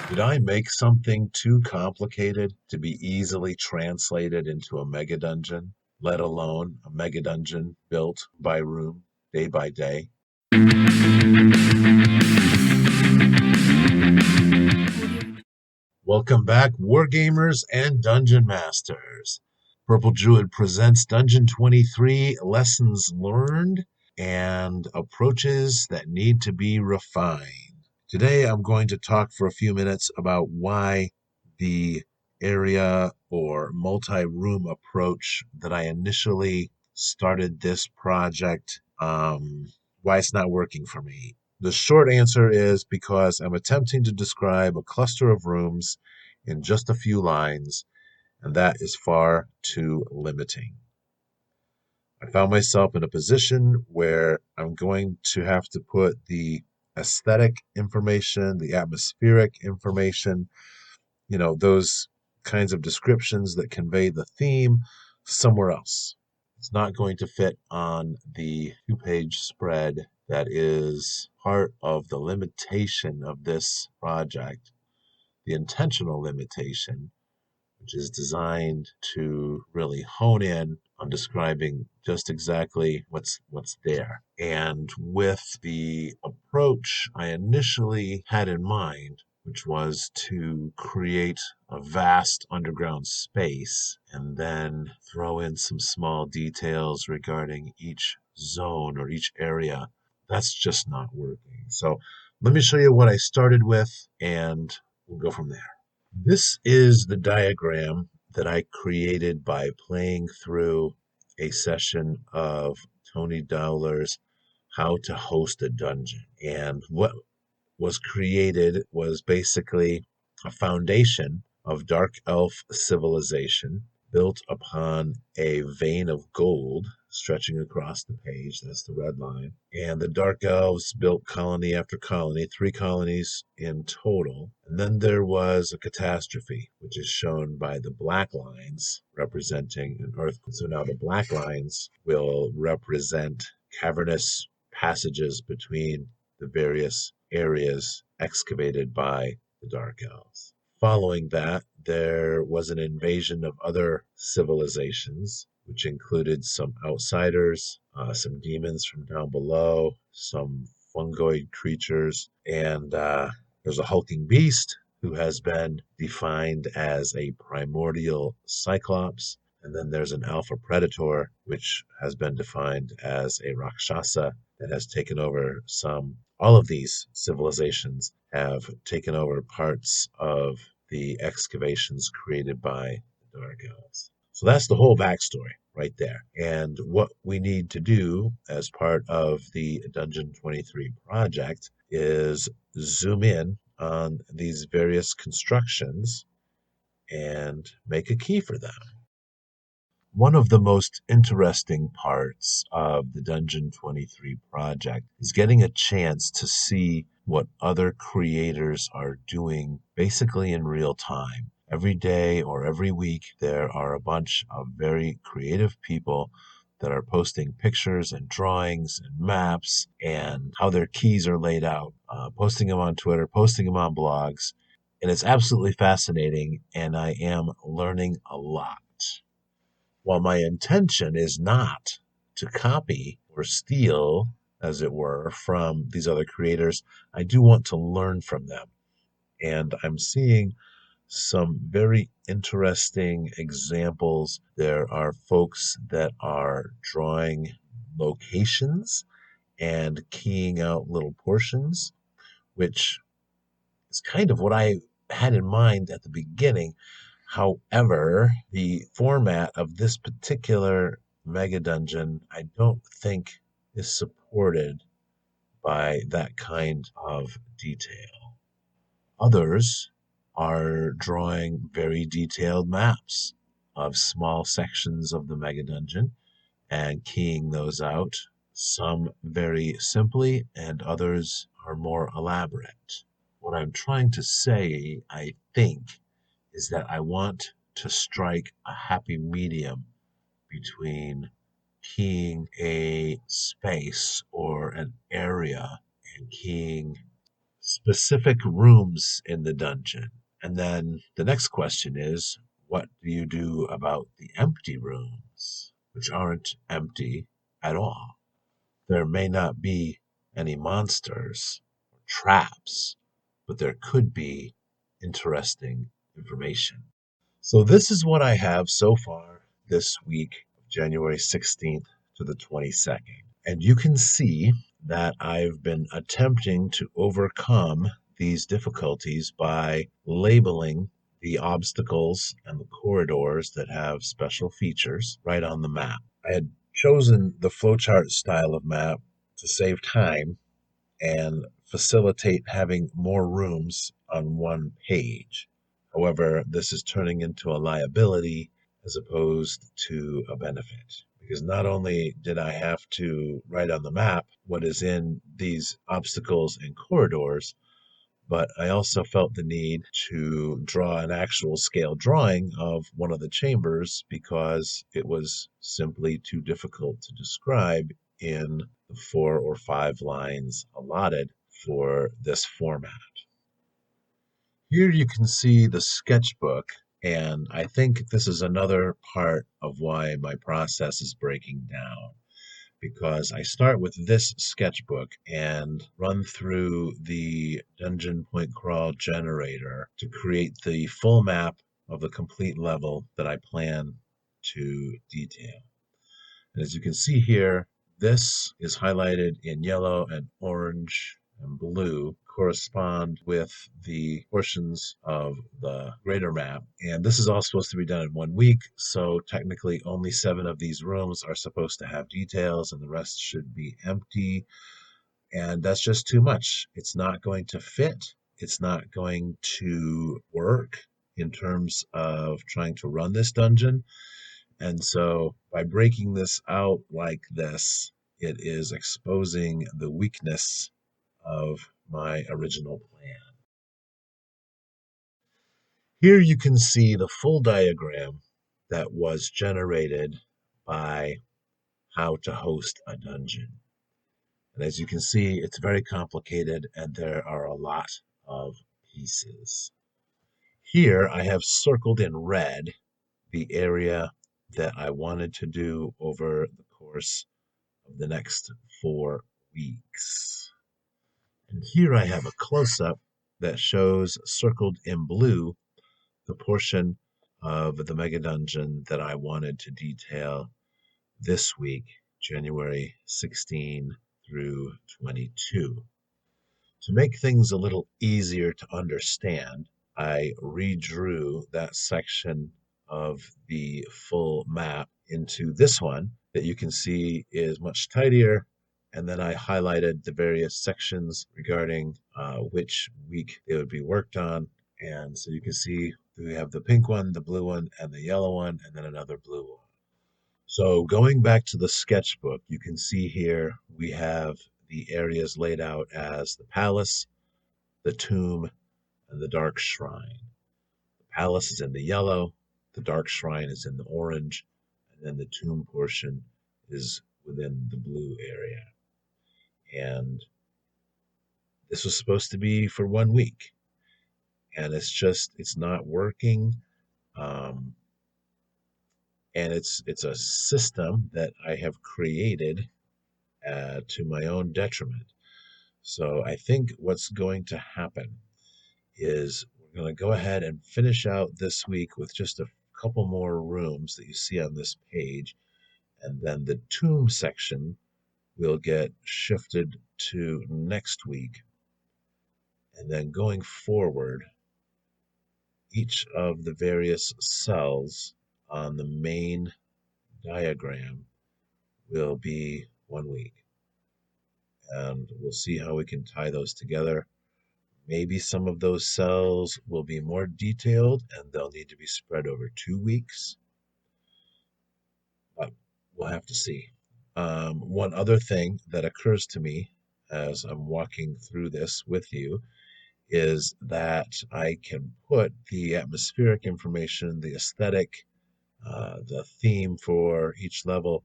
Did I make something too complicated to be easily translated into a Megadungeon, let alone a Megadungeon built by room, day by day? Welcome back, Wargamers and Dungeon Masters. Purple Druid presents Dungeon 23 Lessons Learned and Approaches that Need to be Refined. Today, I'm going to talk for a few minutes about why the area or multi-room approach that I initially started this project, why it's not working for me. The short answer is because I'm attempting to describe a cluster of rooms in just a few lines, and that is far too limiting. I found myself in a position where I'm going to have to put the aesthetic information, the atmospheric information, those kinds of descriptions that convey the theme somewhere else. It's not going to fit on the 2-page spread that is part of the limitation of this project, the intentional limitation, which is designed to really hone in on describing just exactly what's there. And with the approach I initially had in mind, which was to create a vast underground space and then throw in some small details regarding each zone or each area, that's just not working. So let me show you what I started with, and we'll go from there. This is the diagram that I created by playing through a session of Tony Dowler's How to Host a Dungeon. And what was created was basically a foundation of dark elf civilization built upon a vein of gold stretching across the page. That's the red line. And the dark elves built colony after colony, 3 colonies in total. And then there was a catastrophe, which is shown by the black lines representing an earthquake. So now the black lines will represent cavernous passages between the various areas excavated by the Dark Elves. Following that, there was an invasion of other civilizations, which included some outsiders, some demons from down below, some fungoid creatures, and there's a hulking beast who has been defined as a primordial cyclops. And then there's an alpha predator, which has been defined as a Rakshasa that has taken over all of these civilizations have taken over parts of the excavations created by the Dark Elves. So that's the whole backstory right there. And what we need to do as part of the Dungeon 23 project is zoom in on these various constructions and make a key for them. One of the most interesting parts of the Dungeon 23 project is getting a chance to see what other creators are doing basically in real time. Every day or every week, there are a bunch of very creative people that are posting pictures and drawings and maps and how their keys are laid out, posting them on Twitter, posting them on blogs. And it's absolutely fascinating, and I am learning a lot. While my intention is not to copy or steal, as it were, from these other creators, I do want to learn from them. And I'm seeing some very interesting examples. There are folks that are drawing locations and keying out little portions, which is kind of what I had in mind at the beginning. However, the format of this particular Mega Dungeon, I don't think is supported by that kind of detail. Others are drawing very detailed maps of small sections of the Mega Dungeon and keying those out, some very simply, and others are more elaborate. What I'm trying to say, I think, is that I want to strike a happy medium between keying a space or an area and keying specific rooms in the dungeon. And then the next question is, what do you do about the empty rooms, which aren't empty at all? There may not be any monsters or traps, but there could be interesting information. So, this is what I have so far this week, January 16th to the 22nd. And you can see that I've been attempting to overcome these difficulties by labeling the obstacles and the corridors that have special features right on the map. I had chosen the flowchart style of map to save time and facilitate having more rooms on one page. However, this is turning into a liability as opposed to a benefit. Because not only did I have to write on the map what is in these obstacles and corridors, but I also felt the need to draw an actual scale drawing of one of the chambers because it was simply too difficult to describe in the 4 or 5 lines allotted for this format. Here you can see the sketchbook, and I think this is another part of why my process is breaking down, because I start with this sketchbook and run through the dungeon point crawl generator to create the full map of the complete level that I plan to detail. And as you can see here, this is highlighted in yellow and orange and blue, correspond with the portions of the greater map. And this is all supposed to be done in 1 week, so technically only 7 of these rooms are supposed to have details and the rest should be empty. And that's just too much. It's not going to fit. It's not going to work in terms of trying to run this dungeon. And so by breaking this out like this, it is exposing the weakness of my original plan. Here you can see the full diagram that was generated by how to host a dungeon. And as you can see, it's very complicated and there are a lot of pieces. Here I have circled in red the area that I wanted to do over the course of the next 4 weeks. And here I have a close-up that shows circled in blue the portion of the Megadungeon that I wanted to detail this week, January 16 through 22. To make things a little easier to understand, I redrew that section of the full map into this one that you can see is much tidier. And then I highlighted the various sections regarding which week they would be worked on. And so you can see we have the pink one, the blue one, and the yellow one, and then another blue one. So going back to the sketchbook, you can see here we have the areas laid out as the palace, the tomb, and the dark shrine. The palace is in the yellow, the dark shrine is in the orange, and then the tomb portion is within the blue area. And this was supposed to be for 1 week, and it's not working. And it's a system that I have created to my own detriment. So I think what's going to happen is we're going to go ahead and finish out this week with just a couple more rooms that you see on this page. And then the tomb section will get shifted to next week. And then going forward, each of the various cells on the main diagram will be 1 week. And we'll see how we can tie those together. Maybe some of those cells will be more detailed and they'll need to be spread over 2 weeks. But we'll have to see. One other thing that occurs to me as I'm walking through this with you is that I can put the atmospheric information, the aesthetic, the theme for each level,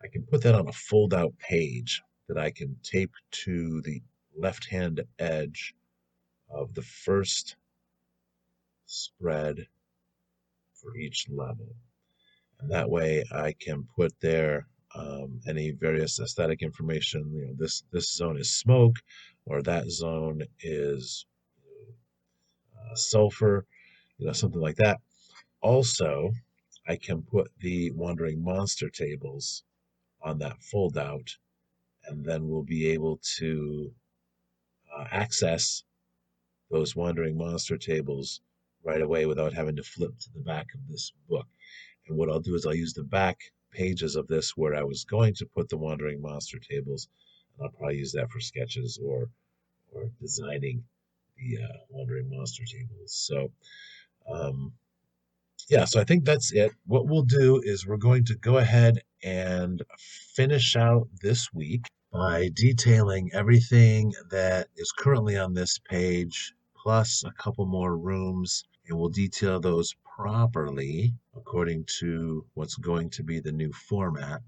I can put that on a fold out page that I can tape to the left hand edge of the first spread for each level. And that way I can put there any various aesthetic information. This zone is smoke, or that zone is sulfur, something like that. Also, I can put the wandering monster tables on that fold out, and then we'll be able to access those wandering monster tables right away without having to flip to the back of this book. And what I'll do is I'll use the back pages of this where I was going to put the wandering monster tables, and I'll probably use that for sketches or designing the wandering monster tables. So um, yeah, so I think that's it. What we'll do is we're going to go ahead and finish out this week by detailing everything that is currently on this page, plus a couple more rooms, and we'll detail those properly according to what's going to be the new format.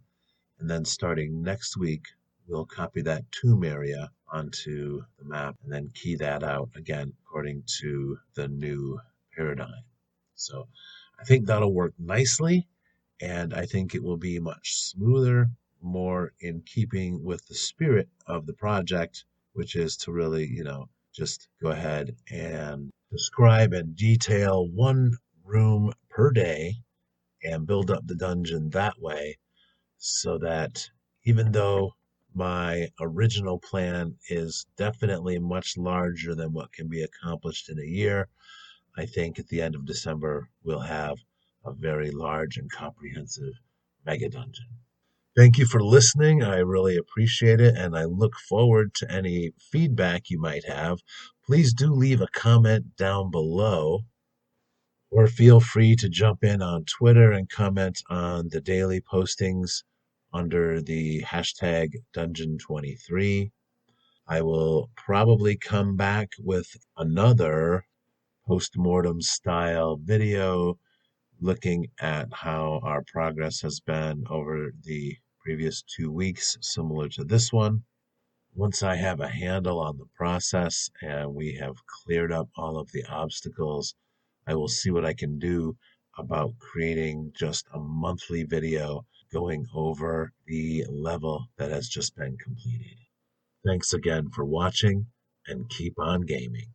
And then starting next week, we'll copy that tomb area onto the map and then key that out again according to the new paradigm. So I think that'll work nicely, and I think it will be much smoother, more in keeping with the spirit of the project, which is to really, just go ahead and describe and detail one room per day and build up the dungeon that way, so that even though my original plan is definitely much larger than what can be accomplished in a year, I think at the end of December we'll have a very large and comprehensive mega dungeon. Thank you for listening. I really appreciate it, and I look forward to any feedback you might have. Please do leave a comment down below, or feel free to jump in on Twitter and comment on the daily postings under the hashtag Dungeon23. I will probably come back with another post-mortem style video looking at how our progress has been over the previous 2 weeks, similar to this one. Once I have a handle on the process and we have cleared up all of the obstacles, I will see what I can do about creating just a monthly video going over the level that has just been completed. Thanks again for watching, and keep on gaming.